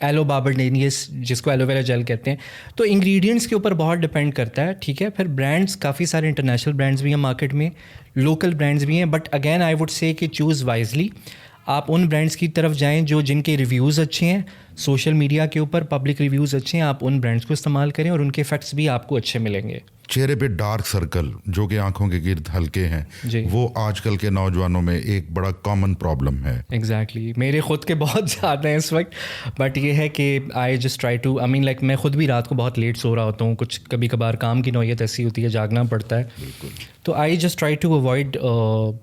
Aloe باربیڈینیس جس کو aloe vera jail کہتے ہیں. تو انگریڈینٹس کے اوپر بہت ڈپینڈ کرتا ہے, ٹھیک ہے. پھر برانڈس کافی سارے انٹرنیشنل برانڈس بھی ہیں مارکیٹ میں, لوکل برانڈس بھی ہیں, بٹ اگین آئی وڈ سے کہ چوز وائزلی. آپ ان برانڈس کی طرف جائیں جن کے ریویوز اچھے ہیں, سوشل میڈیا کے اوپر پبلک ریویوز اچھے ہیں, آپ ان برانڈس کو استعمال کریں اور ان کے افیکٹس بھی آپ کو اچھے ملیں گے. چہرے پہ ڈارک سرکل جو کہ آنکھوں کے گرد ہلکے ہیں, وہ آج کل کے نوجوانوں میں ایک بڑا کامن پرابلم ہے. ایگزیکٹلی, میرے خود کے بہت زیادہ ہیں اس وقت, بٹ یہ ہے کہ I just try to I mean like میں خود بھی رات کو بہت لیٹ سو رہا ہوتا ہوں, کچھ کبھی کبھار کام کی نوعیت ایسی ہوتی ہے جاگنا پڑتا ہے. بالکل. تو I just try to avoid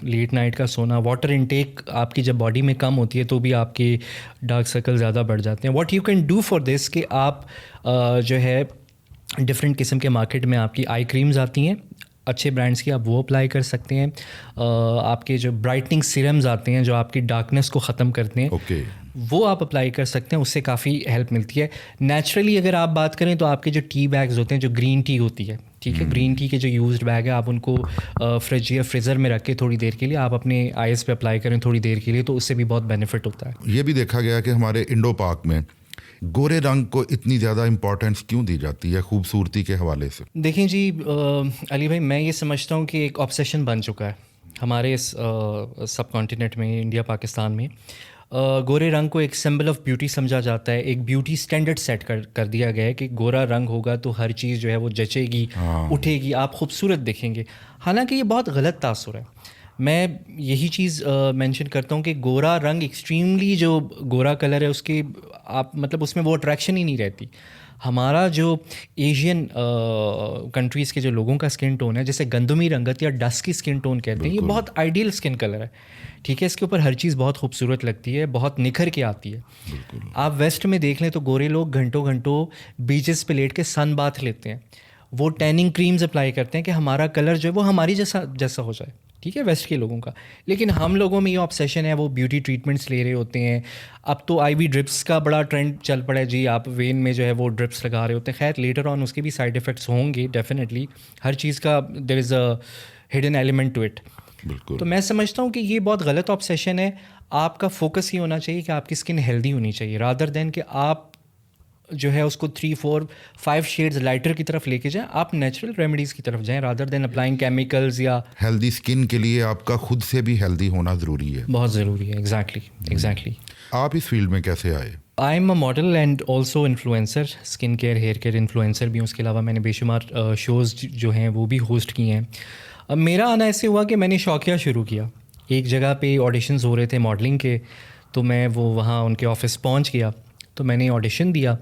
late night کا سونا. واٹر انٹیک آپ کی جب باڈی میں کم ہوتی ہے تو بھی آپ کے ڈارک سرکل زیادہ بڑھ جاتے ہیں. What you can do for this کہ آپ جو ہے ڈفرینٹ قسم کے مارکیٹ میں آپ کی آئی کریمز آتی ہیں اچھے برانڈس کی, آپ وہ اپلائی کر سکتے ہیں. آپ کے جو برائٹننگ سیرمز آتے ہیں جو آپ کی ڈارکنیس کو ختم کرتے ہیں, وہ آپ اپلائی کر سکتے ہیں, اس سے کافی ہیلپ ملتی ہے. نیچرلی اگر آپ بات کریں تو آپ کے جو ٹی بیگز ہوتے ہیں, جو گرین ٹی ہوتی ہے, ٹھیک ہے, گرین ٹی کے جو یوزڈ بیگ ہے آپ ان کو فریج یا فریزر میں رکھ کے تھوڑی دیر کے لیے آپ اپنے آئیز پہ اپلائی کریں تھوڑی دیر کے لیے, تو اس سے بھی بہت بینیفٹ ہوتا ہے. یہ بھی دیکھا گیا کہ ہمارے انڈو پاک میں گورے رنگ کو اتنی زیادہ امپورٹنس کیوں دی جاتی ہے خوبصورتی کے حوالے سے؟ دیکھیں جی علی بھائی, میں یہ سمجھتا ہوں کہ ایک آبسیشن بن چکا ہے ہمارے اس سب کانٹیننٹ میں, انڈیا پاکستان میں. گورے رنگ کو ایک سمبل آف بیوٹی سمجھا جاتا ہے, ایک بیوٹی اسٹینڈرڈ سیٹ کر دیا گیا ہے کہ گورا رنگ ہوگا تو ہر چیز جو ہے وہ جچے گی, اٹھے گی, آپ خوبصورت دکھیں گے. حالانکہ یہ بہت غلط تاثر ہے. میں یہی چیز مینشن کرتا ہوں کہ گورا رنگ ایکسٹریملی جو گورا کلر ہے اس کے آپ مطلب اس میں وہ اٹریکشن ہی نہیں رہتی. ہمارا جو ایشین کنٹریز کے جو لوگوں کا اسکن ٹون ہے, جیسے گندمی رنگت یا ڈسکی اسکن ٹون کہتے ہیں, یہ بہت آئیڈیل اسکن کلر ہے, ٹھیک ہے. اس کے اوپر ہر چیز بہت خوبصورت لگتی ہے, بہت نکھر کے آتی ہے. آپ ویسٹ میں دیکھ لیں تو گورے لوگ گھنٹوں گھنٹوں بیچز پہ لیٹ کے سن باتھ لیتے ہیں, وہ ٹیننگ کریمز اپلائی کرتے ہیں کہ ہمارا کلر جو ہے وہ ہماری جیسا ہو جائے, ٹھیک ہے, ویسٹ کے لوگوں کا. لیکن ہم لوگوں میں یہ آبسیشن ہے, وہ بیوٹی ٹریٹمنٹس لے رہے ہوتے ہیں. اب تو آئی وی ڈرپس کا بڑا ٹرینڈ چل پڑا ہے جی, آپ وین میں جو ہے وہ ڈرپس لگا رہے ہوتے ہیں. خیر لیٹر آن اس کے بھی سائڈ افیکٹس ہوں گے ڈیفینیٹلی, ہر چیز کا there is a hidden element to it. بالکل. تو میں سمجھتا ہوں کہ یہ بہت غلط آبسیشن ہے. آپ کا فوکس یہ ہونا چاہیے کہ آپ کی اسکن ہیلدی ہونی چاہیے, رادر دین کہ آپ جو ہے اس کو 3, 4, 5 شیڈز لائٹر کی طرف لے کے جائیں. آپ نیچرل ریمیڈیز کی طرف جائیں رادر دین اپلائنگ کیمیکلز. یا ہیلدی اسکن کے لیے آپ کا خود سے بھی ہیلدی ہونا ضروری ہے, بہت ضروری ہے. ایگزیکٹلی. آپ اس فیلڈ میں کیسے آئے؟ I am a model and also influencer, skin care hair care influencer بھی ہوں. اس کے علاوہ میں نے بے شمار شوز جو ہیں وہ بھی ہوسٹ کیے ہیں. اب میرا آنا ایسے ہوا کہ میں نے شوقیہ شروع کیا. ایک جگہ پہ آڈیشنز ہو رہے تھے ماڈلنگ کے, تو میں وہاں ان کے آفس پہنچ گیا, تو میں نے آڈیشن دیا.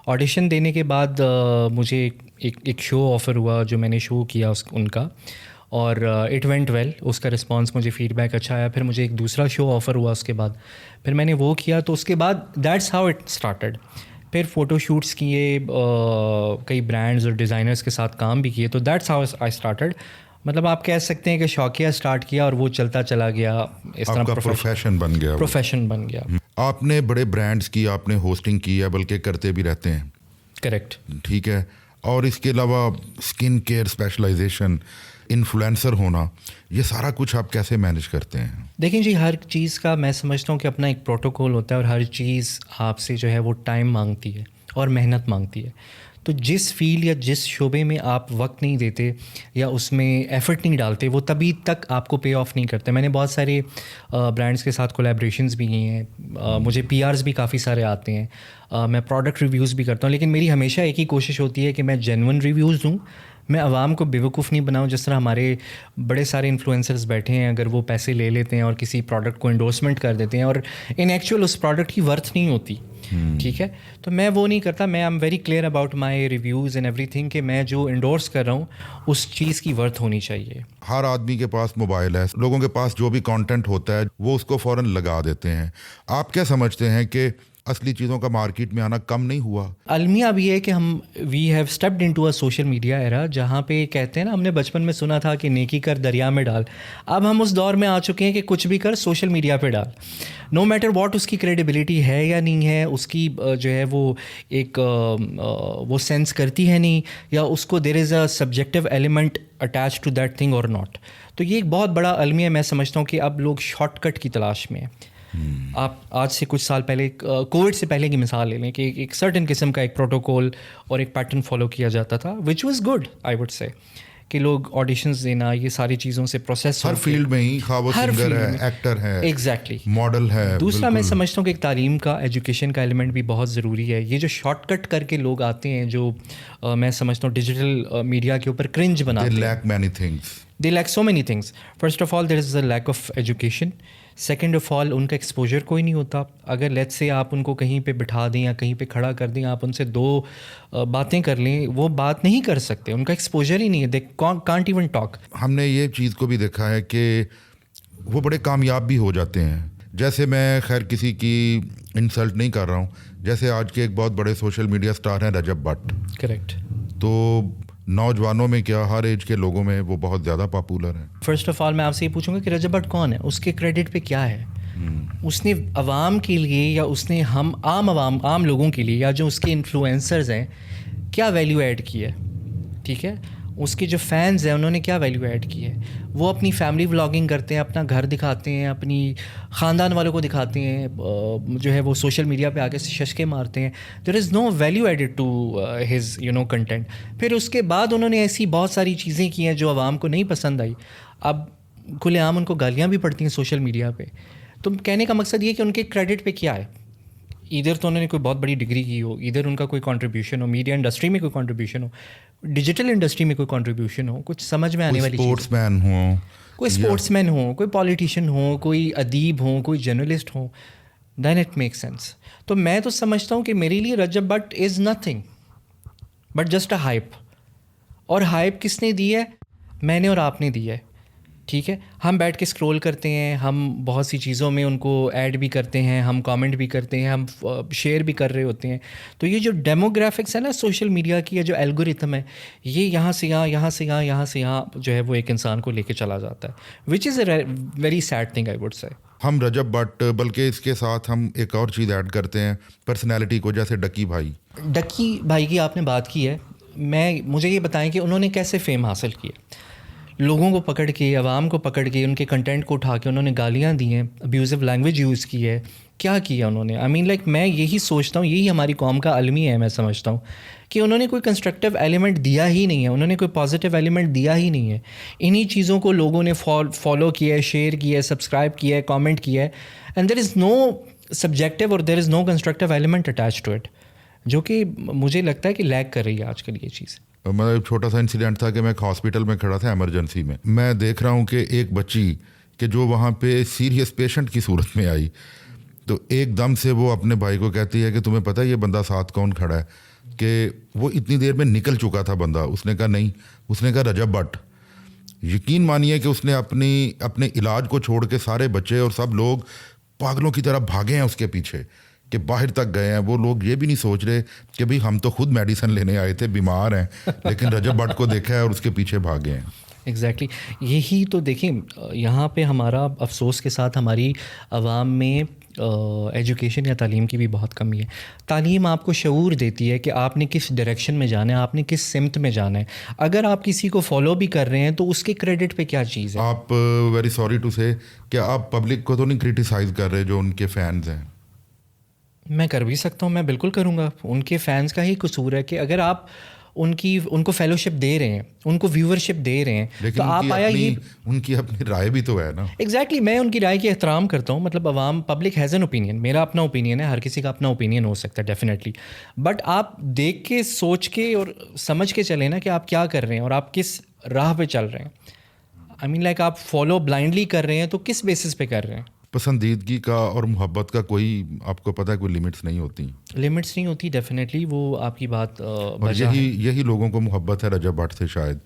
آڈیشن دینے کے بعد مجھے ایک شو آفر ہوا جو میں نے شو کیا ان کا, اور اٹ وینٹ ویل. اس کا رسپانس مجھے فیڈ بیک اچھا آیا. پھر مجھے ایک دوسرا شو آفر ہوا اس کے بعد, پھر میں نے وہ کیا. تو اس کے بعد دیٹس ہاؤ اٹ اسٹارٹیڈ. پھر فوٹو شوٹس کیے, کئی برانڈز اور ڈیزائنرز کے ساتھ کام بھی کیے. تو دیٹس ہاؤ آئی اسٹارٹیڈ. مطلب آپ کہہ سکتے ہیں کہ شوقیہ اسٹارٹ کیا اور وہ چلتا چلا گیا, اس طرح پروفیشن بن گیا. آپ نے بڑے برانڈز کی آپ نے ہوسٹنگ کی ہے, بلکہ کرتے بھی رہتے ہیں. کریکٹ. ٹھیک ہے. اور اس کے علاوہ اسکن کیئر اسپیشلائزیشن, انفلوئنسر ہونا, یہ سارا کچھ آپ کیسے مینیج کرتے ہیں؟ دیکھیں جی, ہر چیز کا میں سمجھتا ہوں کہ اپنا ایک پروٹوکول ہوتا ہے, اور ہر چیز آپ سے جو ہے وہ ٹائم مانگتی ہے اور محنت مانگتی ہے. تو جس فیلڈ یا جس شعبے میں آپ وقت نہیں دیتے یا اس میں ایفرٹ نہیں ڈالتے, وہ تبھی تک آپ کو پے آف نہیں کرتے. میں نے بہت سارے برانڈس کے ساتھ کولیبریشنز بھی کی ہیں, مجھے پی آرز بھی کافی سارے آتے ہیں, میں پروڈکٹ ریویوز بھی کرتا ہوں. لیکن میری ہمیشہ ایک ہی کوشش ہوتی ہے کہ میں جینون ریویوز دوں, میں عوام کو بیوقوف نہیں بناؤں. جس طرح ہمارے بڑے سارے انفلوئنسرز بیٹھے ہیں, اگر وہ پیسے لے لیتے ہیں اور کسی پروڈکٹ کو انڈورسمنٹ کر دیتے ہیں اور ان ایکچوئل اس پروڈکٹ کی ورتھ نہیں ہوتی, ٹھیک ہے, تو میں وہ نہیں کرتا. میں am very clear about my reviews and every thing کہ میں جو انڈورس کر رہا ہوں اس چیز کی ورتھ ہونی چاہیے. ہر آدمی کے پاس موبائل ہے, لوگوں کے پاس جو بھی کانٹینٹ ہوتا ہے وہ اس کو فوراً لگا دیتے ہیں. آپ کیا سمجھتے ہیں کہ اصلی چیزوں کا مارکیٹ میں آنا کم نہیں ہوا؟ المیہ اب یہ ہے کہ ہم we have stepped into a social media era, جہاں پہ کہتے ہیں نا, ہم نے بچپن میں سنا تھا کہ نیکی کر دریا میں ڈال. اب ہم اس دور میں آ چکے ہیں کہ کچھ بھی کر سوشل میڈیا پہ ڈال, نو میٹر واٹ اس کی کریڈیبلٹی ہے یا نہیں ہے, اس کی جو ہے وہ ایک وہ سینس کرتی ہے نہیں, یا اس کو there is a subjective element attach to that thing or not. تو یہ ایک بہت بڑا المیہ میں سمجھتا ہوں کہ اب لوگ شارٹ کٹ کی تلاش میں ہیں. آپ آج سے کچھ سال پہلے کووڈ سے پہلے کی مثال لے لیں کہ ایک سرٹن قسم کا ایک پروٹوکول اور ایک پیٹرن فالو کیا جاتا تھا which was good I would سے کہ لوگ آڈیشنز دینا یہ ساری چیزوں سے پروسیس ہر فیلڈ میں ہی، خواہ وہ سنگر ہے، ایکٹر ہے، ایگزیکٹلی ماڈل ہے. دوسرا میں سمجھتا ہوں کہ ایک تعلیم کا، ایجوکیشن کا ایلیمنٹ بھی بہت ضروری ہے. یہ جو شارٹ کٹ کر کے لوگ آتے ہیں جو میں سمجھتا ہوں ڈیجیٹل میڈیا کے اوپر کرنج بناتے ہیں. They lack many things. They lack so many things. First of all, there is a lack of education. Second of all, ان کا ایکسپوجر کوئی نہیں ہوتا. اگر لیٹس سے آپ ان کو کہیں پہ بٹھا دیں یا کہیں پہ کھڑا کر دیں، آپ ان سے دو باتیں کر لیں، وہ بات نہیں کر سکتے. ان کا ایکسپوجر ہی نہیں ہے. They can't even talk. ہم نے یہ چیز کو بھی دیکھا ہے کہ وہ بڑے کامیاب بھی ہو جاتے ہیں. جیسے میں خیر کسی کی انسلٹ نہیں کر رہا ہوں، جیسے آج کے ایک بہت بڑے سوشل میڈیا سٹار ہیں رجب بٹ. کریکٹ. تو نوجوانوں میں کیا ہر ایج کے لوگوں میں وہ بہت زیادہ پاپولر ہیں. فرسٹ آف آل میں آپ سے یہ پوچھوں گا کہ رجب بٹ کون ہے؟ اس کے کریڈٹ پہ کیا ہے؟ اس نے عوام کے لیے یا اس نے ہم عام لوگوں کے لیے یا جو اس کے انفلوئنسرز ہیں کیا ویلیو ایڈ کی ہے؟ ٹھیک ہے، اس کے جو فینز ہیں انہوں نے کیا ویلیو ایڈ کی ہے؟ وہ اپنی فیملی ولاگنگ کرتے ہیں، اپنا گھر دکھاتے ہیں، اپنی خاندان والوں کو دکھاتے ہیں، جو ہے وہ سوشل میڈیا پہ آگے سے ششکے مارتے ہیں. There is no value added to his content. پھر اس کے بعد انہوں نے ایسی بہت ساری چیزیں کی ہیں جو عوام کو نہیں پسند آئی. اب کھلے عام ان کو گالیاں بھی پڑتی ہیں سوشل میڈیا پہ. تو کہنے کا مقصد یہ کہ ان کے کریڈٹ پہ کیا ہے؟ ادھر تو انہوں نے کوئی بہت بڑی ڈگری کی ہو، ادھر ان کا کوئی کنٹریبیوشن ہو، میڈیا انڈسٹری میں کوئی کنٹریبیوشن ہو، ڈیجیٹل انڈسٹری میں کوئی کنٹریبیوشن ہو، کچھ سمجھ میں آنے والی چیز، کوئی اسپورٹس مین ہو، کوئی پولیٹیشین ہو، کوئی ادیب ہو، کوئی جرنلسٹ ہو، دین اٹ میک سینس. تو میں تو سمجھتا ہوں کہ میرے لیے Rajab Butt is nothing but just a hype. اور ہائپ کس نے دی ہے؟ میں نے اور آپ نے دی ہے. ٹھیک ہے، ہم بیٹھ کے اسکرول کرتے ہیں، ہم بہت سی چیزوں میں ان کو ایڈ بھی کرتے ہیں، ہم کامنٹ بھی کرتے ہیں، ہم شیئر بھی کر رہے ہوتے ہیں. تو یہ جو ڈیموگرافکس ہے نا سوشل میڈیا کی، یا جو الگوریتھم ہے، یہ یہاں سے یہاں، یہاں سے یہاں، یہاں سے یہاں جو ہے وہ ایک انسان کو لے کے چلا جاتا ہے، which is a very sad thing I would say. ہم رجب بٹ، بلکہ اس کے ساتھ ہم ایک اور چیز ایڈ کرتے ہیں پرسنالٹی کو، جیسے ڈکی بھائی کی آپ نے بات کی ہے. مجھے یہ بتائیں کہ انہوں نے کیسے فیم حاصل کی ہے؟ لوگوں کو پکڑ کے، عوام کو پکڑ کے، ان کے کنٹینٹ کو اٹھا کے انہوں نے گالیاں دی ہیں، ابیوزو لینگویج یوز کی ہے. کیا کیا انہوں نے؟ میں یہی سوچتا ہوں، یہی ہماری قوم کا المی ہے. میں سمجھتا ہوں کہ انہوں نے کوئی کنسٹرکٹیو ایلیمنٹ دیا ہی نہیں ہے، انہوں نے کوئی پازیٹیو ایلیمنٹ دیا ہی نہیں ہے. انہی چیزوں کو لوگوں نے فالو کیا ہے، شیئر کیا ہے، سبسکرائب کیا ہے، کامنٹ کیا ہے. And there is no subjective or there is no constructive element attach to it, جو کہ مجھے لگتا ہے کہ لیگ کر رہی ہے آج کل یہ چیز. میرا چھوٹا سا انسیڈنٹ تھا کہ میں ایک ہاسپٹل میں کھڑا تھا ایمرجنسی میں. میں دیکھ رہا ہوں کہ ایک بچی کہ جو وہاں پہ سیریس پیشنٹ کی صورت میں آئی، تو ایک دم سے وہ اپنے بھائی کو کہتی ہے کہ تمہیں پتہ ہے یہ بندہ ساتھ کون کھڑا ہے؟ کہ وہ اتنی دیر میں نکل چکا تھا بندہ. اس نے کہا نہیں، اس نے کہا رجب بٹ. یقین مانیے کہ اس نے اپنے علاج کو چھوڑ کے سارے بچے اور سب لوگ پاگلوں کی طرح بھاگے ہیں اس کے پیچھے کہ باہر تک گئے ہیں. وہ لوگ یہ بھی نہیں سوچ رہے کہ بھئی ہم تو خود میڈیسن لینے آئے تھے، بیمار ہیں، لیکن رجب بٹ کو دیکھا ہے اور اس کے پیچھے بھاگے ہیں. ایگزیکٹلی. یہی تو دیکھیں یہاں پہ ہمارا افسوس کے ساتھ ہماری عوام میں ایجوکیشن یا تعلیم کی بھی بہت کمی ہے. تعلیم آپ کو شعور دیتی ہے کہ آپ نے کس ڈائریکشن میں جانا ہے، آپ نے کس سمت میں جانا ہے. اگر آپ کسی کو فالو بھی کر رہے ہیں تو اس کے کریڈٹ پہ کیا چیز ہے؟ آپ ویری سوری ٹو سے کہ آپ پبلک کو تو نہیں کرٹیسائز کر رہے جو ان کے فینز ہیں. میں کر بھی سکتا ہوں، میں بالکل کروں گا. ان کے فینس کا ہی قصور ہے کہ اگر آپ ان کو فیلوشپ دے رہے ہیں، ان کو ویورشپ دے رہے ہیں، تو آپ ان کی اپنی رائے بھی تو ہے نا. ایگزیکٹلی. میں ان کی رائے کی احترام کرتا ہوں. مطلب عوام، پبلک ہیز این اوپینین. میرا اپنا اوپینین ہے، ہر کسی کا اپنا اوپینین ہو سکتا ہے ڈیفینیٹلی. بٹ آپ دیکھ کے، سوچ کے اور سمجھ کے چلیں نا کہ آپ کیا کر رہے ہیں اور آپ کس راہ پہ چل رہے ہیں. آپ فالو بلائنڈلی کر رہے ہیں تو کس بیسس پہ کر رہے ہیں؟ پسندیدگی کا اور محبت کا کوئی، آپ کو پتہ ہے، کوئی لمٹس نہیں ہوتی. لمٹس نہیں ہوتی ڈیفینیٹلی. وہ آپ کی بات اور یہی لوگوں کو محبت ہے رجب بٹ سے شاید.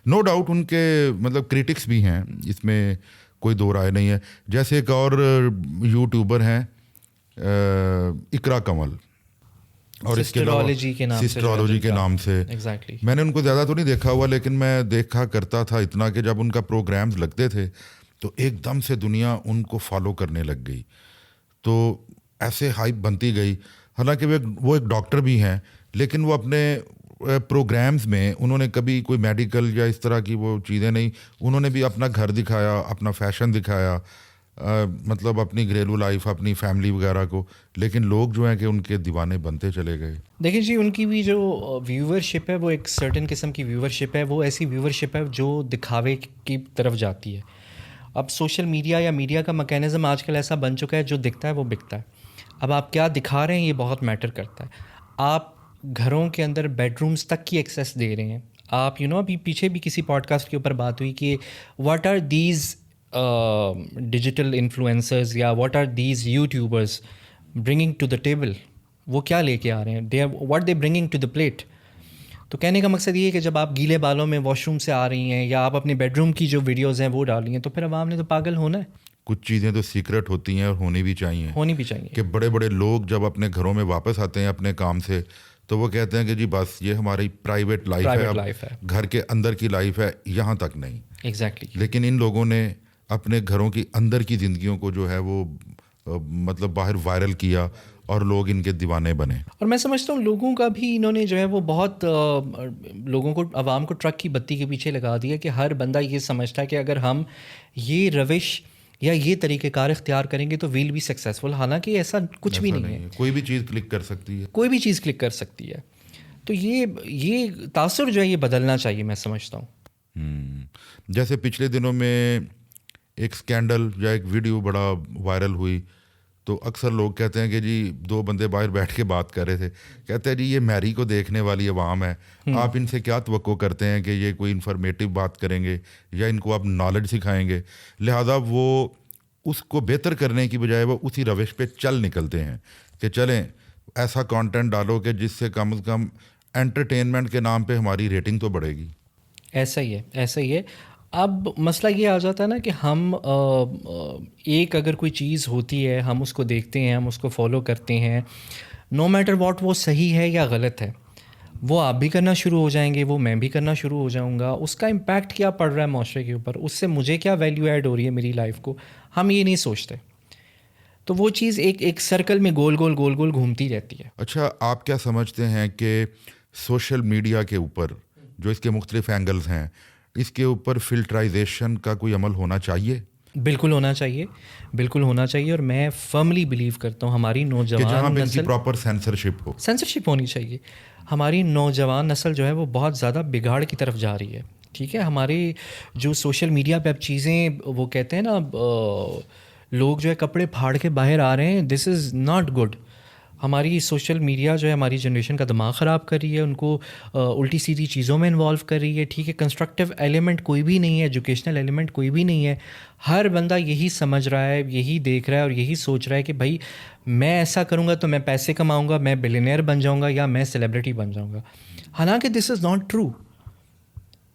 نو ڈاؤٹ ان کے مطلب کریٹکس بھی ہیں، اس میں کوئی دو رائے نہیں ہے. جیسے ایک اور یوٹیوبر ہیں اقرا کمل، اور اس کے سسٹرالوجی کے نام سے. میں نے ان کو زیادہ تو نہیں دیکھا ہوا، لیکن میں دیکھا کرتا تھا اتنا کہ جب ان کا پروگرامز لگتے تھے تو ایک دم سے دنیا ان کو فالو کرنے لگ گئی. تو ایسے ہائپ بنتی گئی. حالانکہ وہ ایک ڈاکٹر بھی ہیں، لیکن وہ اپنے پروگرامز میں انہوں نے کبھی کوئی میڈیکل یا اس طرح کی وہ چیزیں نہیں. انہوں نے بھی اپنا گھر دکھایا، اپنا فیشن دکھایا، مطلب اپنی گھریلو لائف, اپنی فیملی وغیرہ کو, لیکن لوگ جو ہیں کہ ان کے دیوانے بنتے چلے گئے. دیکھیں جی, ان کی بھی جو ویورشپ ہے وہ ایک سرٹن قسم کی ویورشپ ہے, وہ ایسی ویورشپ ہے جو دکھاوے کی طرف جاتی ہے. اب سوشل میڈیا یا میڈیا کا میکینزم آج کل ایسا بن چکا ہے, جو دکھتا ہے وہ بکتا ہے. اب آپ کیا دکھا رہے ہیں یہ بہت میٹر کرتا ہے. آپ گھروں کے اندر بیڈ رومز تک کی ایکسیس دے رہے ہیں. آپ ابھی پیچھے بھی کسی پوڈ کاسٹ کے اوپر بات ہوئی کہ what are these digital influencers یا what are these YouTubers bringing to the table. وہ کیا لے کے آ رہے ہیں, what they bringing to the plate. تو کہنے کا مقصد یہ ہے کہ جب آپ گیلے بالوں میں واش روم سے آ رہی ہیں یا آپ اپنے بیڈ روم کی جو ویڈیوز ہیں وہ ڈال رہی ہیں, تو پھر عوام نے تو پاگل ہونا ہے. کچھ چیزیں تو سیکرٹ ہوتی ہیں اور ہونی بھی چاہیے کہ بڑے بڑے لوگ جب اپنے گھروں میں واپس آتے ہیں اپنے کام سے تو وہ کہتے ہیں کہ جی بس یہ ہماری پرائیویٹ لائف ہے, گھر کے اندر کی لائف ہے, یہاں تک نہیں. ایگزیکٹلی. لیکن ان لوگوں نے اپنے گھروں کی اندر کی زندگیوں کو جو ہے وہ مطلب باہر وائرل کیا اور لوگ ان کے دیوانے بنے. اور میں سمجھتا ہوں لوگوں کا بھی انہوں نے جو ہے وہ بہت لوگوں کو, عوام کو ٹرک کی بتی کے پیچھے لگا دیا کہ ہر بندہ یہ سمجھتا ہے کہ اگر ہم یہ روش یا یہ طریقہ کار اختیار کریں گے تو ویل بی سکسیزفل. حالانکہ ایسا کچھ بھی نہیں ہے. کوئی بھی چیز کلک کر سکتی ہے, کوئی بھی چیز کلک کر سکتی ہے. تو یہ تاثر جو ہے یہ بدلنا چاہیے, میں سمجھتا ہوں. جیسے پچھلے دنوں میں ایک سکینڈل یا ایک ویڈیو بڑا وائرل ہوئی تو اکثر لوگ کہتے ہیں کہ جی 2 بندے باہر بیٹھ کے بات کر رہے تھے, کہتے ہیں جی یہ میری کو دیکھنے والی عوام ہے, آپ ان سے کیا توقع کرتے ہیں کہ یہ کوئی انفارمیٹیو بات کریں گے یا ان کو آپ نالج سکھائیں گے. لہٰذا وہ اس کو بہتر کرنے کی بجائے وہ اسی روش پہ چل نکلتے ہیں کہ چلیں ایسا کانٹینٹ ڈالو کہ جس سے کم از کم انٹرٹینمنٹ کے نام پہ ہماری ریٹنگ تو بڑھے گی. ایسا ہی ہے. اب مسئلہ یہ آ جاتا ہے نا کہ ہم ایک اگر کوئی چیز ہوتی ہے ہم اس کو دیکھتے ہیں, ہم اس کو فالو کرتے ہیں, نو میٹر واٹ وہ صحیح ہے یا غلط ہے, وہ آپ بھی کرنا شروع ہو جائیں گے, وہ میں بھی کرنا شروع ہو جاؤں گا. اس کا امپیکٹ کیا پڑ رہا ہے معاشرے کے اوپر, اس سے مجھے کیا ویلیو ایڈ ہو رہی ہے میری لائف کو, ہم یہ نہیں سوچتے. تو وہ چیز ایک سرکل میں گول گول گھومتی رہتی ہے. اچھا, آپ کیا سمجھتے ہیں کہ سوشل میڈیا کے اوپر جو اس کے مختلف اینگلز ہیں, اس کے اوپر فلٹرائزیشن کا کوئی عمل ہونا چاہیے؟ بالکل ہونا چاہیے. اور میں فرملی بلیو کرتا ہوں ہماری نوجوان نسل پراپر سینسرشپ ہونی چاہیے. ہماری نوجوان نسل جو ہے وہ بہت زیادہ بگاڑ کی طرف جا رہی ہے. ٹھیک ہے, ہمارے جو سوشل میڈیا پہ اب چیزیں وہ کہتے ہیں نا, لوگ جو ہے کپڑے پھاڑ کے باہر آ رہے ہیں, دس از ناٹ گڈ. ہماری سوشل میڈیا جو ہے ہماری جنریشن کا دماغ خراب کر رہی ہے, ان کو الٹی سیدھی چیزوں میں انوالو کر رہی ہے. ٹھیک ہے, کنسٹرکٹیو ایلیمنٹ کوئی بھی نہیں ہے, ایجوکیشنل ایلیمنٹ کوئی بھی نہیں ہے. ہر بندہ یہی سمجھ رہا ہے, یہی دیکھ رہا ہے اور یہی سوچ رہا ہے کہ بھائی میں ایسا کروں گا تو میں پیسے کماؤں گا, میں بلینئر بن جاؤں گا یا میں سیلیبریٹی بن جاؤں گا. حالانکہ دس از ناٹ ٹرو,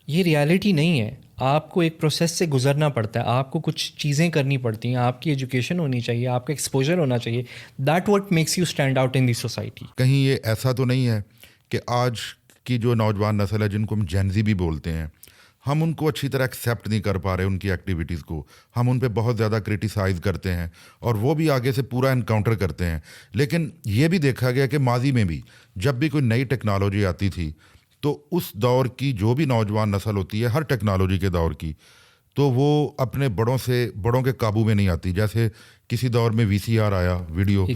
یہ ریالٹی نہیں ہے. آپ کو ایک پروسیس سے گزرنا پڑتا ہے, آپ کو کچھ چیزیں کرنی پڑتی ہیں, آپ کی ایجوکیشن ہونی چاہیے, آپ کا ایکسپوجر ہونا چاہیے. That what makes you stand out in the society. کہیں یہ ایسا تو نہیں ہے کہ آج کی جو نوجوان نسل ہے, جن کو ہم جین زی بھی بولتے ہیں, ہم ان کو اچھی طرح ایکسیپٹ نہیں کر پا رہے, ان کی ایکٹیویٹیز کو ہم ان پہ بہت زیادہ کرٹیسائز کرتے ہیں اور وہ بھی آگے سے پورا انکاؤنٹر کرتے ہیں. لیکن یہ بھی دیکھا گیا کہ ماضی میں بھی جب بھی کوئی نئی ٹیکنالوجی آتی تھی تو اس دور کی جو بھی نوجوان نسل ہوتی ہے, ہر ٹیکنالوجی کے دور کی, تو وہ اپنے بڑوں کے قابو میں نہیں آتی. جیسے کسی دور میں VCR آیا ویڈیو,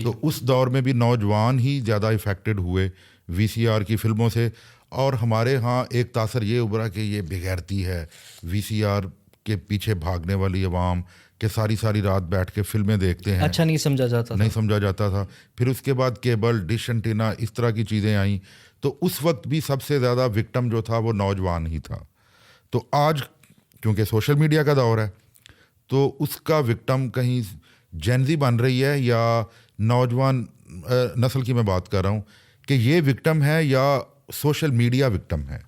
تو اس دور میں بھی نوجوان ہی زیادہ افیکٹڈ ہوئے VCR کی فلموں سے. اور ہمارے ہاں ایک تاثر یہ ابھرا کہ یہ بغیرتی ہے, VCR کے پیچھے بھاگنے والی عوام کہ ساری رات بیٹھ کے فلمیں دیکھتے ہیں. اچھا نہیں سمجھا جاتا تھا. پھر اس کے بعد کیبل ڈش انٹینا اس طرح کی چیزیں آئیں, تو اس وقت بھی سب سے زیادہ وکٹم جو تھا وہ نوجوان ہی تھا. تو آج کیونکہ سوشل میڈیا کا دور ہے تو اس کا وکٹم کہیں جین زی بن رہی ہے یا نوجوان نسل کی میں بات کر رہا ہوں کہ یہ وکٹم ہے یا سوشل میڈیا وکٹم ہے.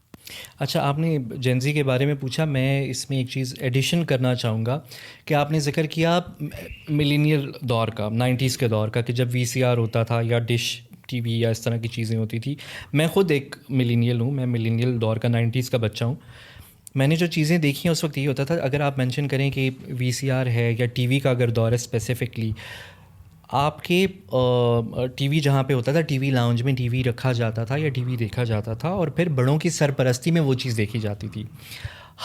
اچھا, آپ نے جین زی کے بارے میں پوچھا, میں اس میں ایک چیز ایڈیشن کرنا چاہوں گا کہ آپ نے ذکر کیا ملینیل دور کا, 90s کے دور کا, کہ جب VCR ہوتا تھا یا ڈش ٹی وی یا اس طرح کی چیزیں ہوتی تھی. میں خود ایک ملینیل ہوں, میں ملینیل دور کا 90s کا بچہ ہوں. میں نے جو چیزیں دیکھی ہیں اس وقت یہ ہوتا تھا, اگر آپ مینشن کریں کہ VCR ہے یا ٹی وی کا اگر دور ہے اسپیسیفکلی, آپ کے ٹی وی جہاں پہ ہوتا تھا, ٹی وی لاؤنج میں ٹی وی رکھا جاتا تھا یا ٹی وی دیکھا جاتا تھا, اور پھر بڑوں کی سرپرستی میں وہ چیز دیکھی جاتی تھی.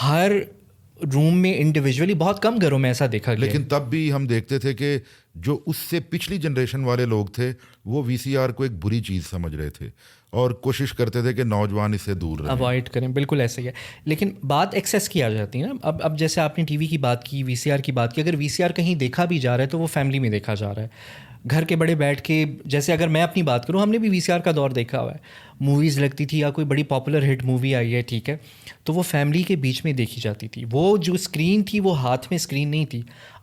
ہر روم میں انڈیویجولی بہت کم گھروں میں ایسا دیکھا گیا. لیکن تب بھی ہم دیکھتے تھے کہ جو اس سے پچھلی جنریشن والے لوگ تھے وہ وی سی آر کو ایک بری چیز سمجھ رہے تھے اور کوشش کرتے تھے کہ نوجوان اس سے دور رہیں, اوائڈ کریں. بالکل ایسا ہی ہے. لیکن بات ایکسیس کی آ جاتی ہے نا. اب جیسے آپ نے ٹی وی کی بات کی, وی سی آر کی بات کی, اگر وی سی آر کہیں دیکھا بھی جا رہا ہے تو وہ فیملی میں دیکھا جا رہا ہے, گھر کے بڑے بیٹھ کے. جیسے اگر میں اپنی بات کروں, ہم نے بھی وی سی آر کا دور دیکھا ہوا ہے. موویز لگتی تھی یا کوئی بڑی پاپولر ہٹ مووی آئی ہے, ٹھیک ہے, تو وہ فیملی کے بیچ میں دیکھی جاتی تھی. وہ جو اسکرین تھی وہ ہاتھ میں اسکرین نہیں تھی.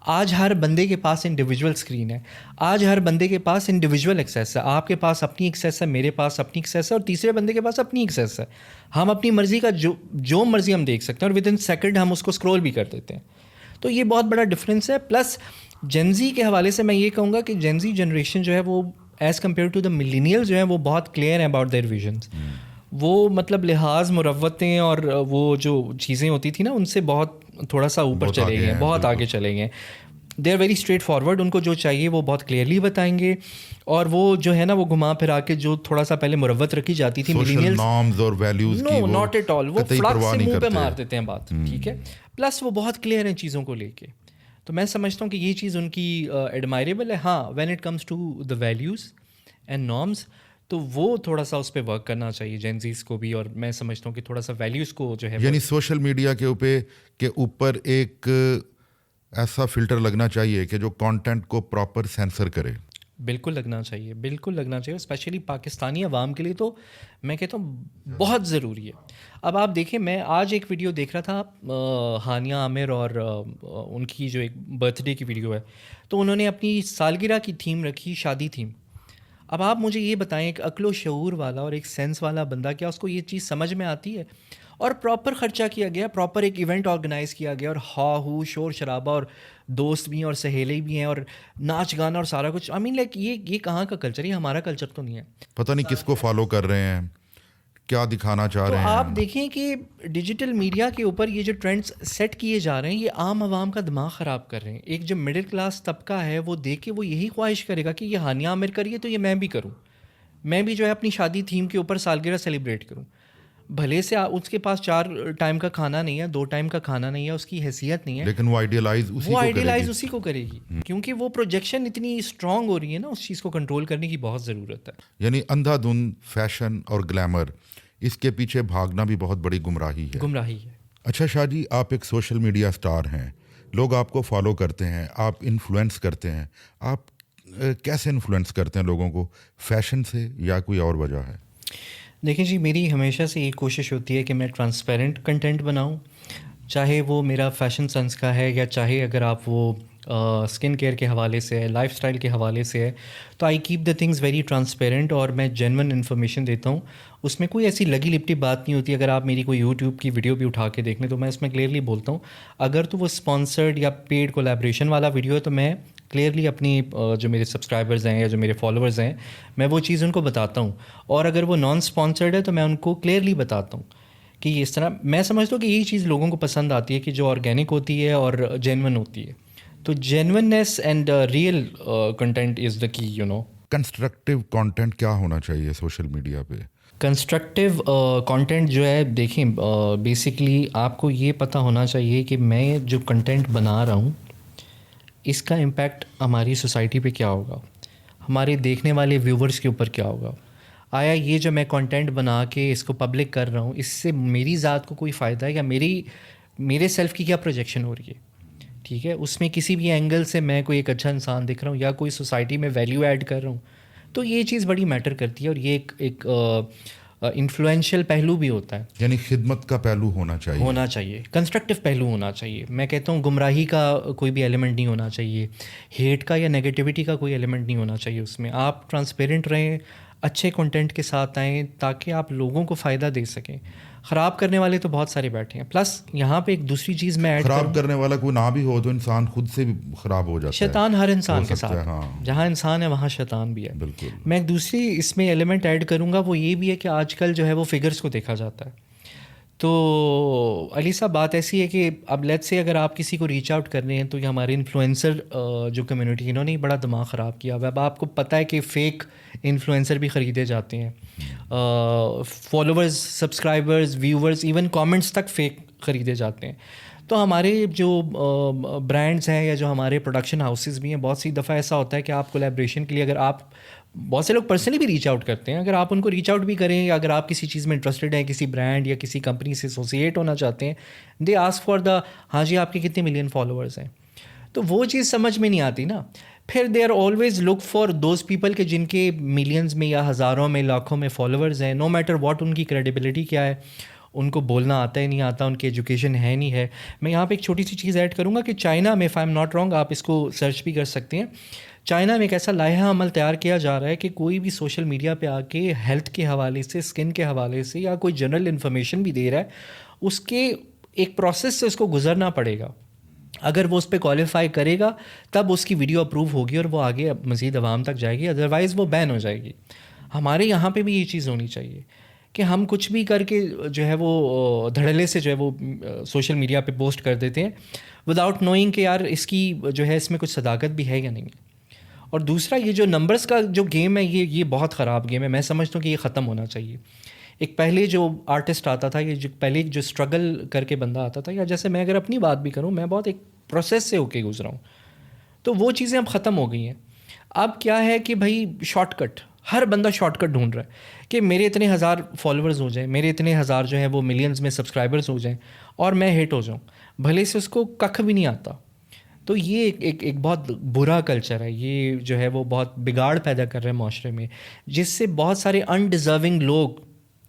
آج ہر بندے کے پاس انڈیویجول اسکرین ہے. آج ہر بندے کے پاس انڈیویجول ایکسیس ہے. آپ کے پاس اپنی ایکسیس ہے, میرے پاس اپنی ایکسیس ہے, اور تیسرے بندے کے پاس اپنی ایکسیس ہے. ہم اپنی مرضی کا جو مرضی ہم دیکھ سکتے ہیں, اور ود ان سیکنڈ ہم اس کو اسکرول بھی کر دیتے ہیں. تو یہ بہت بڑا ڈفرینس ہے. پلس جینزی کے حوالے سے میں یہ کہوں گا کہ جینزی جنریشن جو ہے وہ as compare to the millennial جو ہے وہ بہت کلیئر ہیں اباؤٹ دیئر ویژنس. وہ مطلب لحاظ, مروتیں اور وہ جو چیزیں ہوتی تھیں نا, ان سے بہت تھوڑا سا اوپر چلے گئے ہیں, بہت آگے چلے گئے. They are very straightforward. ان کو جو چاہیے وہ بہت کلیئرلی بتائیں گے, اور وہ جو ہے نا وہ گھما پھرا کے جو تھوڑا سا پہلے مروت رکھی جاتی تھی ملینیلز, نارمز اور ویلیوز کی, نو ناٹ ایٹ آل, وہ فڑک سے منہ پہ مار دیتے ہیں بات, ٹھیک ہے. پلس وہ بہت کلیئر ہیں چیزوں کو لے کے. تو میں سمجھتا ہوں کہ یہ چیز ان کی ایڈمائریبل ہے. ہاں, when it comes to the values and norms, تو وہ تھوڑا سا اس پہ ورک کرنا چاہیے جینزیز کو بھی. اور میں سمجھتا ہوں کہ تھوڑا سا ویلیوز کو جو ہے, یعنی سوشل میڈیا کے اوپر ایک ایسا فلٹر لگنا چاہیے کہ جو کانٹینٹ کو پراپر سینسر کرے. بالکل لگنا چاہیے, بالکل لگنا چاہیے. اسپیشلی پاکستانی عوام کے لیے تو میں کہتا ہوں بہت ضروری ہے. اب آپ دیکھیں, میں آج ایک ویڈیو دیکھ رہا تھا, ہانیہ عامر اور ان کی جو ایک برتھ ڈے کی ویڈیو ہے, تو انہوں نے اپنی سالگرہ کی تھیم رکھی شادی تھیم. اب آپ مجھے یہ بتائیں, ایک عقل و شعور والا اور ایک سینس والا بندہ, کیا اس کو یہ چیز سمجھ میں آتی ہے؟ اور پراپر خرچہ کیا گیا, پراپر ایک ایونٹ آرگنائز کیا گیا, اور ہا ہو شور شرابہ, اور دوست بھی ہیں اور سہیلے بھی ہیں, اور ناچ گانا اور سارا کچھ. آئی مین لائک یہ کہاں کا کلچر ہے؟ یہ ہمارا کلچر تو نہیں ہے. پتہ نہیں کس کو فالو کر رہے ہیں, کیا دکھانا چاہ رہے ہیں. تو آپ دیکھیں کہ ڈیجیٹل میڈیا کے اوپر یہ جو ٹرینڈس سیٹ کیے جا رہے ہیں, یہ عام عوام کا دماغ خراب کر رہے ہیں. ایک جو مڈل کلاس طبقہ ہے وہ دیکھ کے وہ یہی خواہش کرے گا کہ یہ ہانیہ عامر کریے تو یہ میں بھی کروں, میں بھی جو ہے اپنی شادی تھیم کے اوپر سالگرہ سیلیبریٹ کروں. بھلے سے اس کے پاس 4 ٹائم کا کھانا نہیں ہے, 2 ٹائم کا کھانا نہیں ہے, اس کی حیثیت نہیں ہے, لیکن وہ آئیڈیلائز اسی کو کرے گی, کیونکہ وہ پروجیکشن اتنی اسٹرانگ ہو رہی ہے نا, اس چیز کو کنٹرول کرنے کی بہت ضرورت ہے. یعنی اندھا دھند فیشن اور گلیمر, اس کے پیچھے بھاگنا بھی بہت بڑی گمراہی ہے. اچھا شاہ جی, آپ ایک سوشل میڈیا اسٹار ہیں, لوگ آپ کو فالو کرتے ہیں, آپ انفلوئنس کرتے ہیں. آپ کیسے انفلوئنس کرتے ہیں لوگوں کو, فیشن سے یا کوئی اور وجہ ہے؟ دیکھیں جی, میری ہمیشہ سے یہ کوشش ہوتی ہے کہ میں ٹرانسپیرنٹ کنٹینٹ بناؤں, چاہے وہ میرا فیشن سینس کا ہے, یا چاہے اگر آپ وہ اسکن کیئر کے حوالے سے ہے, لائف اسٹائل کے حوالے سے ہے, تو I keep the things very transparent, اور میں جینون انفارمیشن دیتا ہوں. اس میں کوئی ایسی لگی لپٹی بات نہیں ہوتی. اگر آپ میری کوئی یوٹیوب کی ویڈیو بھی اٹھا کے دیکھ لیں تو میں اس میں کلیئرلی بولتا ہوں, اگر تو وہ اسپانسرڈ یا پیڈ کولیبریشن والا ویڈیو ہے تو میں کلیئرلی اپنی جو میرے سبسکرائبرز ہیں یا جو میرے فالوورز ہیں, میں وہ چیز ان کو بتاتا ہوں. اور اگر وہ نان اسپانسرڈ ہے تو میں ان کو کلیئرلی بتاتا ہوں کہ یہ اس طرح. میں سمجھتا ہوں کہ یہی چیز لوگوں کو پسند آتی ہے کہ جو آرگینک ہوتی ہے اور جینون ہوتی ہے. تو جینوننیس اینڈ ریئل کنٹینٹ از دا کی, کنسٹرکٹیو کانٹینٹ کیا ہونا چاہیے سوشل میڈیا پہ؟ کنسٹرکٹیو کانٹینٹ جو ہے, دیکھیں بیسکلی آپ کو یہ پتہ ہونا چاہیے کہ میں جو کنٹینٹ بنا رہا ہوں اس کا امپیکٹ ہماری سوسائٹی پہ کیا ہوگا, ہمارے دیکھنے والے ویورز کے اوپر کیا ہوگا. آیا یہ جو میں کنٹینٹ بنا کے اس کو پبلک کر رہا ہوں, اس سے میری ذات کو کوئی فائدہ ہے, یا میرے سیلف کی کیا پروجیکشن ہو رہی ہے, ٹھیک ہے. اس میں کسی بھی اینگل سے میں کوئی ایک اچھا انسان دکھ رہا ہوں, یا کوئی سوسائٹی میں ویلیو ایڈ کر رہا ہوں, تو یہ چیز بڑی میٹر کرتی ہے. اور یہ ایک انفلوئنشیل پہلو بھی ہوتا ہے, یعنی خدمت کا پہلو ہونا چاہیے, کنسٹرکٹیو پہلو ہونا چاہیے. میں کہتا ہوں گمراہی کا کوئی بھی ایلیمنٹ نہیں ہونا چاہیے, ہیٹ کا یا نیگیٹیوٹی کا کوئی ایلیمنٹ نہیں ہونا چاہیے. اس میں آپ ٹرانسپیرنٹ رہیں, اچھے کنٹینٹ کے ساتھ آئیں تاکہ آپ لوگوں کو فائدہ دے سکیں. خراب کرنے والے تو بہت سارے بیٹھے ہیں. پلس یہاں پہ ایک دوسری چیز میں ایڈ خراب کرنے والا کوئی نہ بھی ہو تو انسان خود سے بھی خراب ہو جاتا ہے. شیطان ہر انسان کے ساتھ, جہاں انسان ہے وہاں شیطان بھی ہے. بالکل. میں ایک دوسری اس میں ایلیمنٹ ایڈ کروں گا, وہ یہ بھی ہے کہ آج کل جو ہے وہ فگرس کو دیکھا جاتا ہے. تو علی صاحب بات ایسی ہے کہ اب لیٹس سے اگر آپ کسی کو ریچ آؤٹ کر رہے ہیں, تو یہ ہمارے انفلوئنسر جو کمیونٹی انہوں نے بڑا دماغ خراب کیا ہوا ہے. اب آپ کو پتہ ہے کہ فیک انفلوئنسر بھی خریدے جاتے ہیں, followers, subscribers, viewers, even comments تک فیک خریدے جاتے ہیں. تو ہمارے جو برانڈز ہیں یا جو ہمارے پروڈکشن ہاؤسز بھی ہیں، بہت سی دفعہ ایسا ہوتا ہے کہ آپ کولیبریشن کے لیے اگر آپ، بہت سے لوگ پرسنلی بھی ریچ آؤٹ کرتے ہیں، اگر آپ ان کو ریچ آؤٹ بھی کریں یا اگر آپ کسی چیز میں انٹرسٹڈ ہیں، کسی برانڈ یا کسی کمپنی سے ایسوسیٹ ہونا چاہتے ہیں، دے آسک فار دا، ہاں جی آپ کے کتنے ملین فالوورز ہیں. تو وہ چیز سمجھ میں نہیں آتی نا. پھر they are always look for those people کہ جن کے ملینز میں یا ہزاروں میں لاکھوں میں فالوورز ہیں، نو میٹر واٹ ان کی کریڈیبلٹی کیا ہے، ان کو بولنا آتا ہے نہیں آتا، ان کی ایجوکیشن ہے نہیں ہے. میں یہاں پہ ایک چھوٹی سی چیز ایڈ کروں گا کہ چائنا میں، if I am not wrong, آپ اس کو سرچ بھی کر سکتے ہیں، چائنا میں ایک ایسا لائحہ عمل تیار کیا جا رہا ہے کہ کوئی بھی سوشل میڈیا پہ آ کے ہیلتھ کے حوالے سے، اسکن کے حوالے سے یا کوئی جنرل انفارمیشن بھی دے رہا ہے، اس کے ایک پروسیس سے اس کو گزرنا پڑے گا. اگر وہ اس پہ کوالیفائی کرے گا تب اس کی ویڈیو اپروو ہوگی اور وہ آگے مزید عوام تک جائے گی، ادروائز وہ بین ہو جائے گی. ہمارے یہاں پہ بھی یہ چیز ہونی چاہیے کہ ہم کچھ بھی کر کے جو ہے وہ دھڑلے سے جو ہے وہ سوشل میڈیا پہ پوسٹ کر دیتے ہیں وداؤٹ نوئنگ کہ یار اس کی جو ہے اس میں کچھ صداقت بھی ہے یا نہیں. اور دوسرا یہ جو نمبرز کا جو گیم ہے، یہ بہت خراب گیم ہے. میں سمجھتا ہوں کہ یہ ختم ہونا چاہیے. ایک پہلے جو آرٹسٹ آتا تھا، یہ جو پہلے جو اسٹرگل کر کے بندہ آتا تھا، یا جیسے میں اگر اپنی بات بھی کروں، میں بہت ایک پروسیس سے ہو کے گزرا ہوں، تو وہ چیزیں اب ختم ہو گئی ہیں. اب کیا ہے کہ بھائی شارٹ کٹ، ہر بندہ شارٹ کٹ ڈھونڈ رہا ہے کہ میرے اتنے ہزار فالوورز ہو جائیں، میرے اتنے ہزار جو ہے وہ ملینز میں سبسکرائبرز ہو جائیں اور میں ہٹ ہو جاؤں، بھلے سے اس کو ککھ بھی نہیں آتا. تو یہ ایک بہت برا کلچر ہے، یہ جو ہے وہ بہت بگاڑ پیدا کر رہے ہیں معاشرے میں، جس سے بہت سارے انڈیزرونگ لوگ،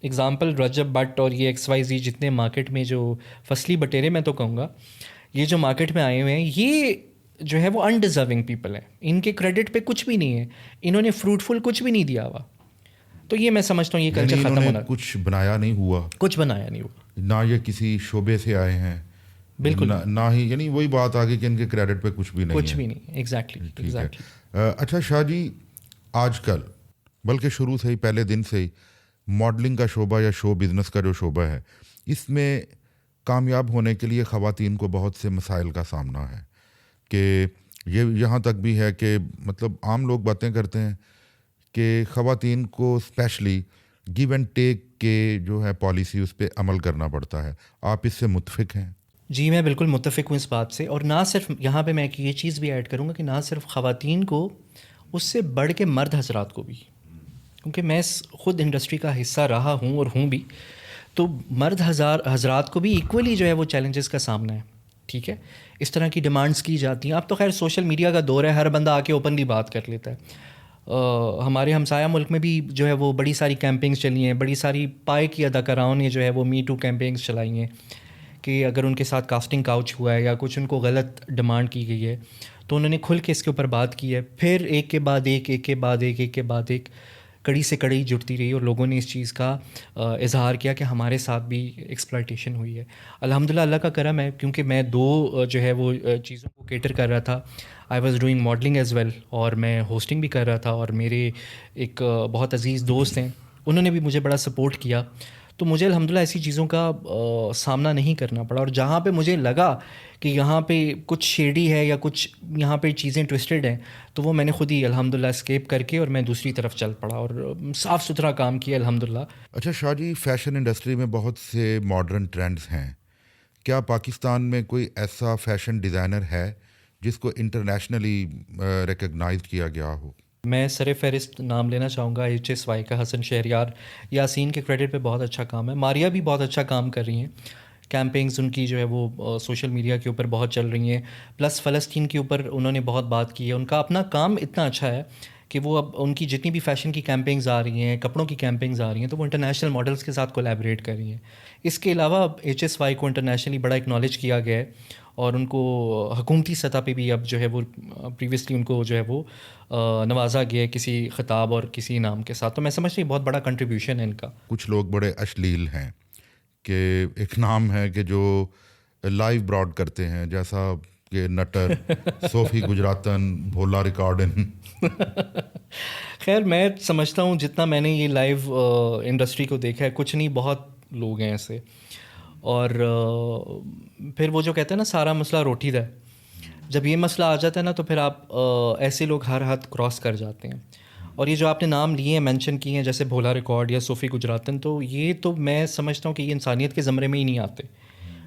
اگزامپل رجب بٹ اور یہ ایکس وائی زی جتنے مارکیٹ میں جو فصلی بٹیرے میں تو کہوں گا، یہ جو مارکیٹ میں آئے ہوئے ہیں، یہ جو ہے وہ انڈیزرونگ پیپل ہیں. ان کے کریڈٹ پہ کچھ بھی نہیں ہے، انہوں نے فروٹفل کچھ بھی نہیں دیا ہوا. تو یہ میں سمجھتا ہوں یہ کلچر ختم ہونا، کچھ بنایا نہیں ہوا، کچھ بنایا نہیں ہوا، نہ یہ کسی شعبے سے آئے ہیں، بالکل نہ ہی، یعنی وہی بات آگے کہ ان کے کریڈٹ پہ کچھ بھی نہیں ہے. کچھ بھی نہیں. Exactly exactly. اچھا شاہ جی، آج کل بلکہ شروع سے ہی، پہلے دن سے ہی ماڈلنگ کا شعبہ یا شو بزنس کا جو شعبہ ہے، اس میں کامیاب ہونے کے لیے خواتین کو بہت سے مسائل کا سامنا ہے. کہ یہ یہاں تک بھی ہے کہ مطلب عام لوگ باتیں کرتے ہیں کہ خواتین کو اسپیشلی گیو اینڈ ٹیک کے جو ہے پالیسی، اس پہ عمل کرنا پڑتا ہے. آپ اس سے متفق ہیں؟ جی میں بالکل متفق ہوں اس بات سے. اور نہ صرف یہاں پہ میں یہ چیز بھی ایڈ کروں گا کہ نہ صرف خواتین کو، اس سے بڑھ کے مرد حضرات کو بھی، کیونکہ میں خود انڈسٹری کا حصہ رہا ہوں اور ہوں بھی، تو مرد حضرات کو بھی ایکولی جو ہے وہ چیلنجز کا سامنا ہے. ٹھیک ہے، اس طرح کی ڈیمانڈس کی جاتی ہیں. اب تو خیر سوشل میڈیا کا دور ہے، ہر بندہ آ کے اوپنلی بات کر لیتا ہے. ہمارے ہمسایہ ملک میں بھی جو ہے وہ بڑی ساری کیمپینگز چلی ہیں، بڑی ساری پائے کی اداکاراؤں نے جو ہے وہ می ٹو کیمپینگز چلائی ہیں کہ اگر ان کے ساتھ کاسٹنگ کاؤچ ہوا ہے یا کچھ ان کو غلط ڈیمانڈ کی گئی ہے تو انہوں نے کھل کے اس کے اوپر بات کی ہے. پھر ایک کے بعد ایک کڑی سے کڑی جڑتی رہی اور لوگوں نے اس چیز کا اظہار کیا کہ ہمارے ساتھ بھی ایکسپلائٹیشن ہوئی ہے. الحمدللہ اللہ کا کرم ہے، کیونکہ میں دو جو ہے وہ چیزوں کو کیٹر کر رہا تھا. I was doing modelling as well, اور میں ہوسٹنگ بھی کر رہا تھا، اور میرے ایک بہت عزیز دوست ہیں، انہوں نے بھی مجھے بڑا سپورٹ کیا. تو مجھے الحمدللہ ایسی چیزوں کا سامنا نہیں کرنا پڑا. اور جہاں پہ مجھے لگا کہ یہاں پہ کچھ شیڈی ہے یا کچھ یہاں پہ چیزیں ٹوسٹڈ ہیں، تو وہ میں نے خود ہی الحمدللہ اسکیپ کر کے اور میں دوسری طرف چل پڑا اور صاف ستھرا کام کیا الحمدللہ. اچھا شاہ جی، فیشن انڈسٹری میں بہت سے ماڈرن ٹرینڈز ہیں. کیا پاکستان میں کوئی ایسا فیشن ڈیزائنر ہے جس کو انٹرنیشنلی ریکگنائز کیا گیا ہو؟ میں سر فہرست نام لینا چاہوں گا HSY کا، حسن شہریار. یاسین کے کریڈٹ پہ بہت اچھا کام ہے. ماریا بھی بہت اچھا کام کر رہی ہیں. کیمپینگز ان کی جو ہے وہ سوشل میڈیا کے اوپر بہت چل رہی ہیں. پلس فلسطین کے اوپر انہوں نے بہت بات کی ہے. ان کا اپنا کام اتنا اچھا ہے کہ وہ اب ان کی جتنی بھی فیشن کی کیمپینگز آ رہی ہیں، کپڑوں کی کیمپینگز آ رہی ہیں، تو وہ انٹرنیشنل ماڈلس کے ساتھ کولیبریٹ کر رہی ہیں. اس کے علاوہ HSY کو انٹرنیشنلی بڑا اکنالج کیا گیا ہے، اور ان کو حکومتی سطح پہ بھی اب جو ہے وہ پریویسلی ان کو جو ہے وہ نوازا گیا ہے کسی خطاب اور کسی انعام کے ساتھ. تو میں سمجھتا ہوں بہت بڑا کنٹریبیوشن ہے ان کا. کچھ لوگ بڑے اشلیل ہیں کہ ایک نام ہے کہ جو لائیو براڈ کرتے ہیں، جیسا کہ نٹر، صوفی گجراتن، بھولا ریکارڈن. خیر میں سمجھتا ہوں جتنا میں نے یہ لائیو انڈسٹری کو دیکھا ہے، کچھ نہیں بہت لوگ ہیں ایسے. اور پھر وہ جو کہتے ہیں نا سارا مسئلہ روٹی دا ہے، جب یہ مسئلہ آ جاتا ہے نا تو پھر آپ ایسے لوگ ہر حد کراس کر جاتے ہیں. اور یہ جو آپ نے نام لیے ہیں، مینشن کیے ہیں، جیسے بھولا ریکارڈ یا صوفی گجراتن، تو یہ تو میں سمجھتا ہوں کہ یہ انسانیت کے زمرے میں ہی نہیں آتے.